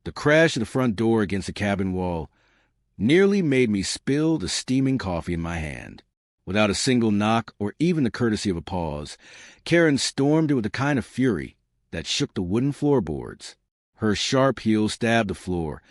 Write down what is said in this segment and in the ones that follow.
The crash of the front door against the cabin wall nearly made me spill the steaming coffee in my hand. Without a single knock or even the courtesy of a pause, Karen stormed in with the kind of fury that shook the wooden floorboards. Her sharp heel stabbed the floor,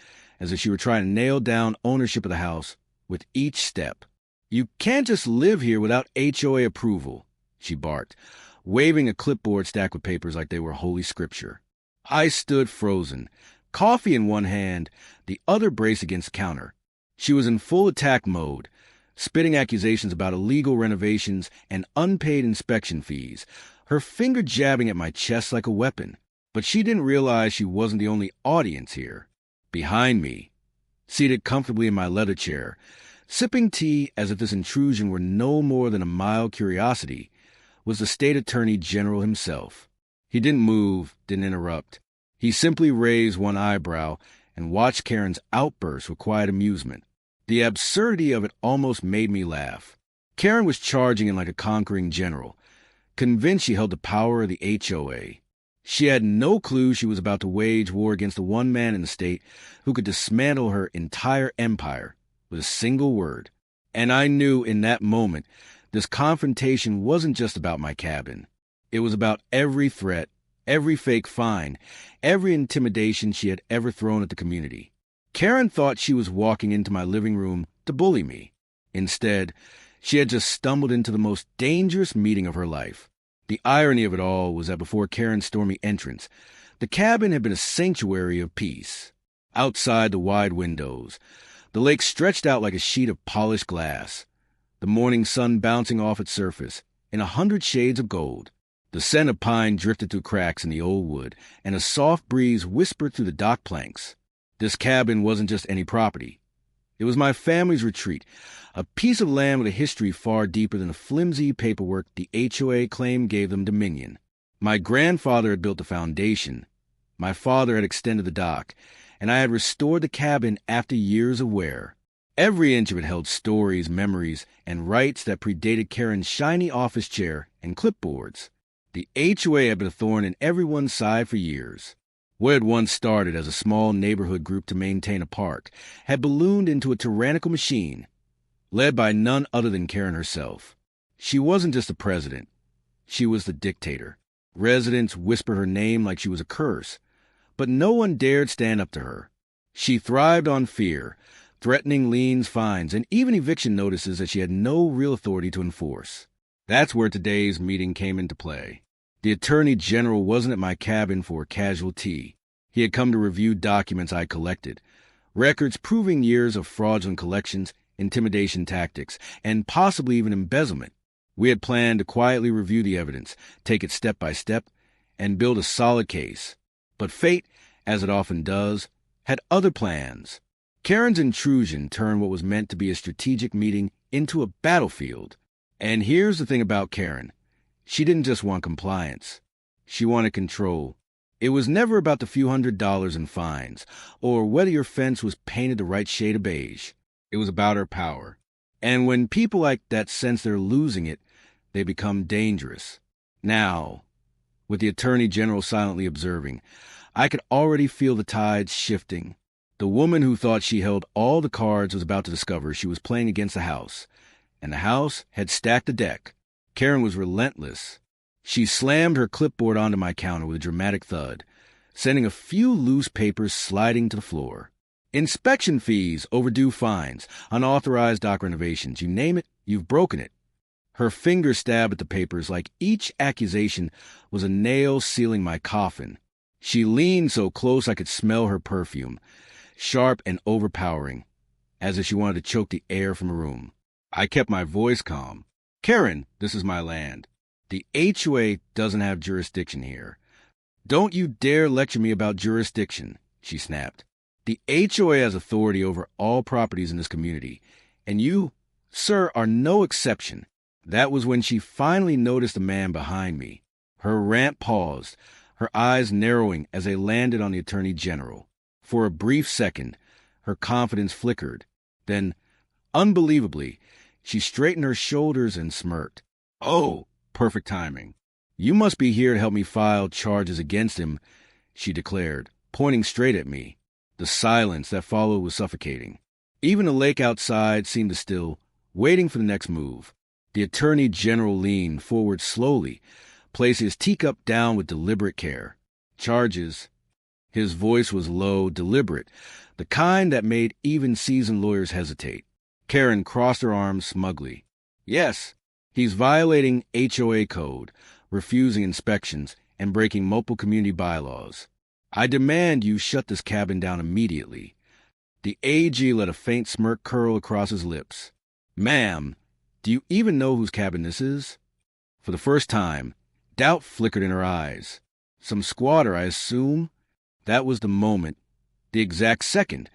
as if she were trying to nail down ownership of the house with each step. "You can't just live here without HOA approval," she barked, waving a clipboard stacked with papers like they were holy scripture. I stood frozen, coffee in one hand, the other braced against the counter. She was in full attack mode, spitting accusations about illegal renovations and unpaid inspection fees, her finger jabbing at my chest like a weapon. But she didn't realize she wasn't the only audience here. Behind me, seated comfortably in my leather chair, sipping tea as if this intrusion were no more than a mild curiosity, was the state attorney general himself. He didn't move, didn't interrupt. He simply raised one eyebrow and watched Karen's outburst with quiet amusement. The absurdity of it almost made me laugh. Karen was charging in like a conquering general, convinced she held the power of the HOA. She had no clue she was about to wage war against the one man in the state who could dismantle her entire empire with a single word. And I knew in that moment this confrontation wasn't just about my cabin. It was about every threat, every fake fine, every intimidation she had ever thrown at the community. Karen thought she was walking into my living room to bully me. Instead, she had just stumbled into the most dangerous meeting of her life. The irony of it all was that before Karen's stormy entrance, the cabin had been a sanctuary of peace. Outside the wide windows, the lake stretched out like a sheet of polished glass, the morning sun bouncing off its surface in 100 shades of gold. The scent of pine drifted through cracks in the old wood, and a soft breeze whispered through the dock planks. This cabin wasn't just any property. It was my family's retreat, a piece of land with a history far deeper than the flimsy paperwork the HOA claimed gave them dominion. My grandfather had built the foundation. My father had extended the dock, and I had restored the cabin after years of wear. Every inch of it held stories, memories, and rights that predated Karen's shiny office chair and clipboards. The HOA had been a thorn in everyone's side for years. What had once started as a small neighborhood group to maintain a park had ballooned into a tyrannical machine, led by none other than Karen herself. She wasn't just the president. She was the dictator. Residents whispered her name like she was a curse, but no one dared stand up to her. She thrived on fear, threatening liens, fines, and even eviction notices that she had no real authority to enforce. That's where today's meeting came into play. The Attorney General wasn't at my cabin for a casual tea. He had come to review documents I collected, records proving years of fraudulent collections, intimidation tactics, and possibly even embezzlement. We had planned to quietly review the evidence, take it step by step, and build a solid case. But fate, as it often does, had other plans. Karen's intrusion turned what was meant to be a strategic meeting into a battlefield. And here's the thing about Karen. She didn't just want compliance. She wanted control. It was never about the few $100s in fines, or whether your fence was painted the right shade of beige. It was about her power. And when people like that sense they're losing it, they become dangerous. Now, with the Attorney General silently observing, I could already feel the tides shifting. The woman who thought she held all the cards was about to discover she was playing against the house, and the house had stacked the deck. Karen was relentless. She slammed her clipboard onto my counter with a dramatic thud, sending a few loose papers sliding to the floor. Inspection fees, overdue fines, unauthorized dock renovations, you name it, you've broken it. Her fingers stabbed at the papers like each accusation was a nail sealing my coffin. She leaned so close I could smell her perfume, sharp and overpowering, as if she wanted to choke the air from the room. I kept my voice calm. Karen, this is my land. The HOA doesn't have jurisdiction here. Don't you dare lecture me about jurisdiction, she snapped. The HOA has authority over all properties in this community, and you, sir, are no exception. That was when she finally noticed the man behind me. Her rant paused, her eyes narrowing as they landed on the Attorney General. For a brief second, her confidence flickered. Then, unbelievably, she straightened her shoulders and smirked. "Oh, perfect timing. You must be here to help me file charges against him," she declared, pointing straight at me. The silence that followed was suffocating. Even the lake outside seemed to still, waiting for the next move. The Attorney General leaned forward slowly, placing his teacup down with deliberate care. Charges. His voice was low, deliberate, the kind that made even seasoned lawyers hesitate. Karen crossed her arms smugly. Yes, he's violating HOA code, refusing inspections, and breaking multiple community bylaws. I demand you shut this cabin down immediately. The AG let a faint smirk curl across his lips. Ma'am, do you even know whose cabin this is? For the first time, doubt flickered in her eyes. Some squatter, I assume? That was the moment, the exact second,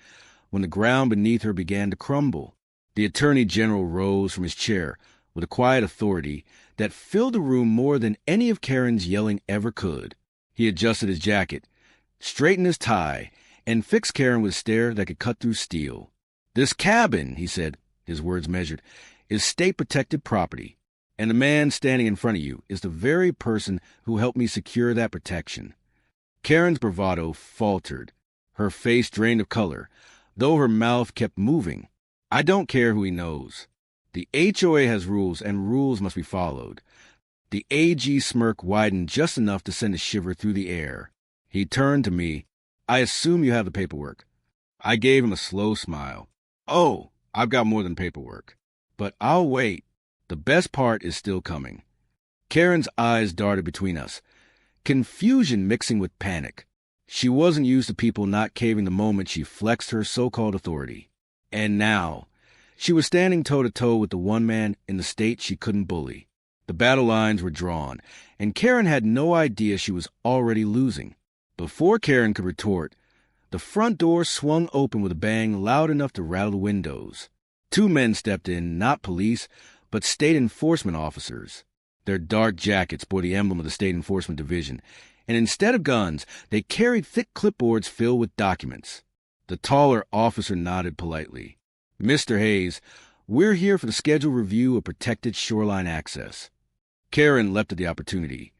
when the ground beneath her began to crumble. The Attorney General rose from his chair with a quiet authority that filled the room more than any of Karen's yelling ever could. He adjusted his jacket, straightened his tie, and fixed Karen with a stare that could cut through steel. This cabin, he said, his words measured, is state-protected property, and the man standing in front of you is the very person who helped me secure that protection. Karen's bravado faltered. Her face drained of color, though her mouth kept moving. I don't care who he knows. The HOA has rules, and rules must be followed. The AG smirk widened just enough to send a shiver through the air. He turned to me. I assume you have the paperwork. I gave him a slow smile. Oh, I've got more than paperwork. But I'll wait. The best part is still coming. Karen's eyes darted between us, confusion mixing with panic. She wasn't used to people not caving the moment she flexed her so-called authority. And now, she was standing toe-to-toe with the one man in the state she couldn't bully. The battle lines were drawn, and Karen had no idea she was already losing. Before Karen could retort, the front door swung open with a bang loud enough to rattle the windows. Two men stepped in, not police, but state enforcement officers. Their dark jackets bore the emblem of the State Enforcement Division, and instead of guns, they carried thick clipboards filled with documents. The taller officer nodded politely. Mr. Hayes, we're here for the scheduled review of protected shoreline access. Karen leapt at the opportunity,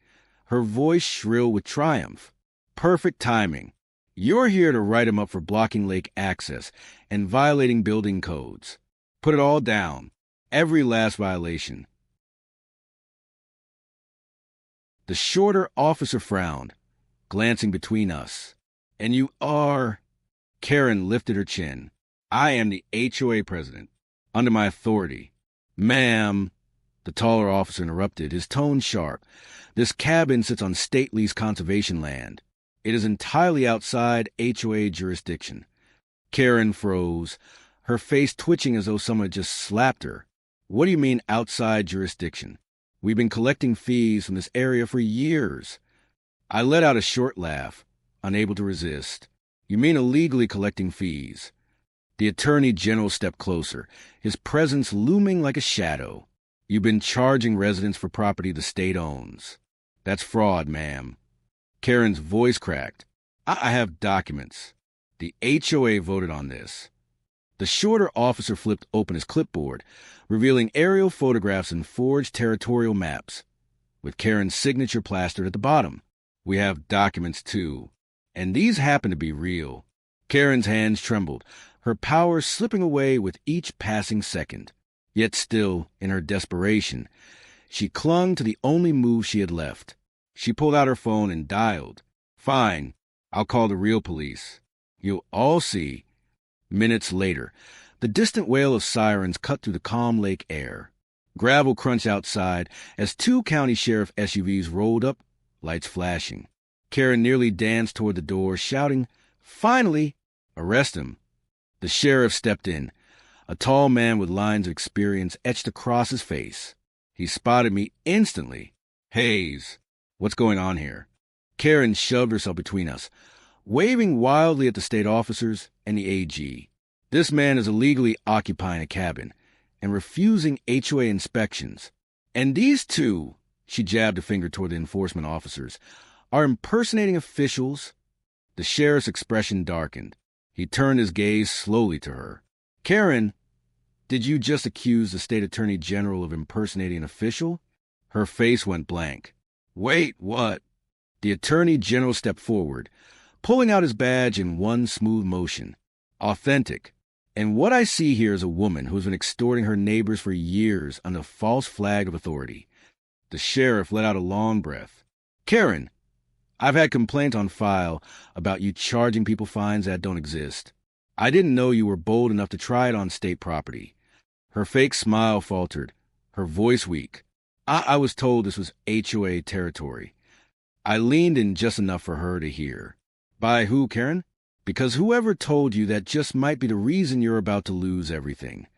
her voice shrill with triumph. Perfect timing. You're here to write him up for blocking lake access and violating building codes. Put it all down. Every last violation. The shorter officer frowned, glancing between us. And you are... Karen lifted her chin. I am the HOA president, under my authority. Ma'am, the taller officer interrupted, his tone sharp. This cabin sits on state leased conservation land. It is entirely outside HOA jurisdiction. Karen froze, her face twitching as though someone had just slapped her. What do you mean outside jurisdiction? We've been collecting fees from this area for years. I let out a short laugh, unable to resist. You mean illegally collecting fees? The Attorney General stepped closer, his presence looming like a shadow. You've been charging residents for property the state owns. That's fraud, ma'am. Karen's voice cracked. I have documents. The HOA voted on this. The shorter officer flipped open his clipboard, revealing aerial photographs and forged territorial maps, with Karen's signature plastered at the bottom. We have documents, too, and these happen to be real. Karen's hands trembled, her power slipping away with each passing second. Yet still, in her desperation, she clung to the only move she had left. She pulled out her phone and dialed. Fine, I'll call the real police. You'll all see. Minutes later, the distant wail of sirens cut through the calm lake air. Gravel crunched outside as two county sheriff SUVs rolled up, lights flashing. Karen nearly danced toward the door, shouting, Finally! Arrest him. The sheriff stepped in, a tall man with lines of experience etched across his face. He spotted me instantly. Hayes, what's going on here? Karen shoved herself between us, waving wildly at the state officers and the AG. This man is illegally occupying a cabin and refusing HOA inspections. And these two, she jabbed a finger toward the enforcement officers, are impersonating officials. The sheriff's expression darkened. He turned his gaze slowly to her. Karen, did you just accuse the state attorney general of impersonating an official? Her face went blank. Wait, what? The attorney general stepped forward, pulling out his badge in one smooth motion. Authentic. And what I see here is a woman who's been extorting her neighbors for years under a false flag of authority. The sheriff let out a long breath. Karen, I've had complaints on file about you charging people fines that don't exist. I didn't know you were bold enough to try it on state property. Her fake smile faltered, her voice weak. I was told this was HOA territory. I leaned in just enough for her to hear. By who, Karen? Because whoever told you that just might be the reason you're about to lose everything.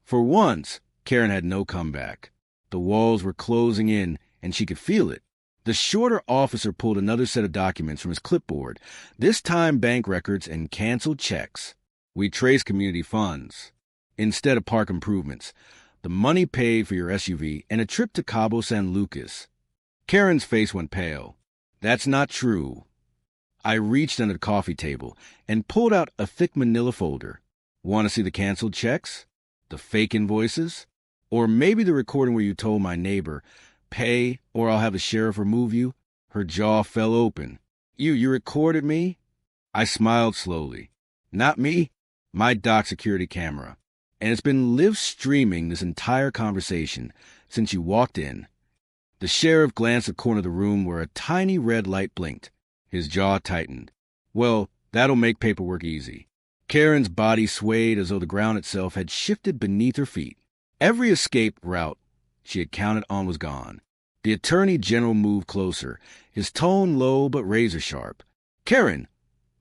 For once, Karen had no comeback. The walls were closing in, and she could feel it. The shorter officer pulled another set of documents from his clipboard, this time bank records and canceled checks. We traced community funds. Instead of park improvements, the money paid for your SUV and a trip to Cabo San Lucas. Karen's face went pale. That's not true. I reached under the coffee table and pulled out a thick manila folder. Want to see the canceled checks? The fake invoices? Or maybe the recording where you told my neighbor, pay or I'll have the sheriff remove you? Her jaw fell open. You recorded me? I smiled slowly. Not me. My dock security camera. And it's been live streaming this entire conversation since you walked in. The sheriff glanced at the corner of the room where a tiny red light blinked. His jaw tightened. Well, that'll make paperwork easy. Karen's body swayed as though the ground itself had shifted beneath her feet. Every escape route she had counted on was gone. The Attorney General moved closer, his tone low but razor-sharp. Karen,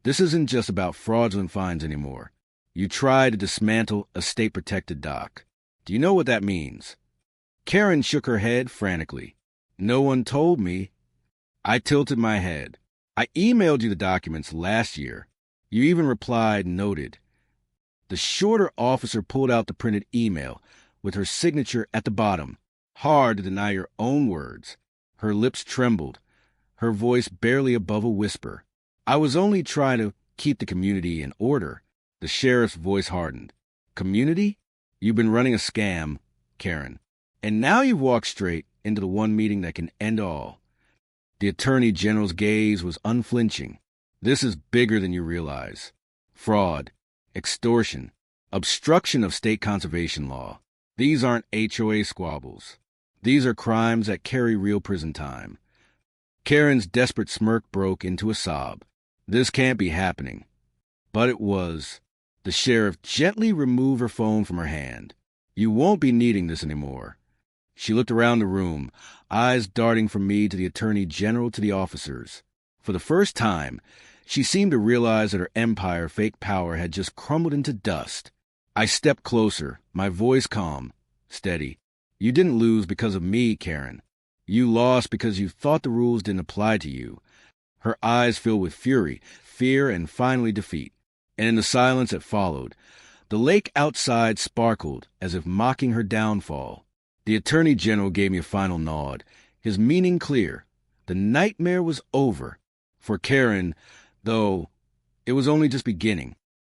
this isn't just about fraudulent fines anymore. You tried to dismantle a state-protected dock. Do you know what that means? Karen shook her head frantically. No one told me. I tilted my head. I emailed you the documents last year. You even replied, noted. The shorter officer pulled out the printed email with her signature at the bottom. Hard to deny your own words. Her lips trembled, her voice barely above a whisper. I was only trying to keep the community in order. The sheriff's voice hardened. Community? You've been running a scam, Karen. And now you've walked straight into the one meeting that can end all. The Attorney General's gaze was unflinching. This is bigger than you realize. Fraud, extortion, obstruction of state conservation law. These aren't HOA squabbles. These are crimes that carry real prison time. Karen's desperate smirk broke into a sob. This can't be happening. But it was. The sheriff gently removed her phone from her hand. You won't be needing this anymore. She looked around the room, eyes darting from me to the Attorney General to the officers. For the first time, she seemed to realize that her empire of fake power had just crumbled into dust. I stepped closer, my voice calm, steady. You didn't lose because of me, Karen. You lost because you thought the rules didn't apply to you. Her eyes filled with fury, fear, and finally defeat. And in the silence that followed, the lake outside sparkled as if mocking her downfall. The Attorney General gave me a final nod, his meaning clear. The nightmare was over. For Karen, though, it was only just beginning.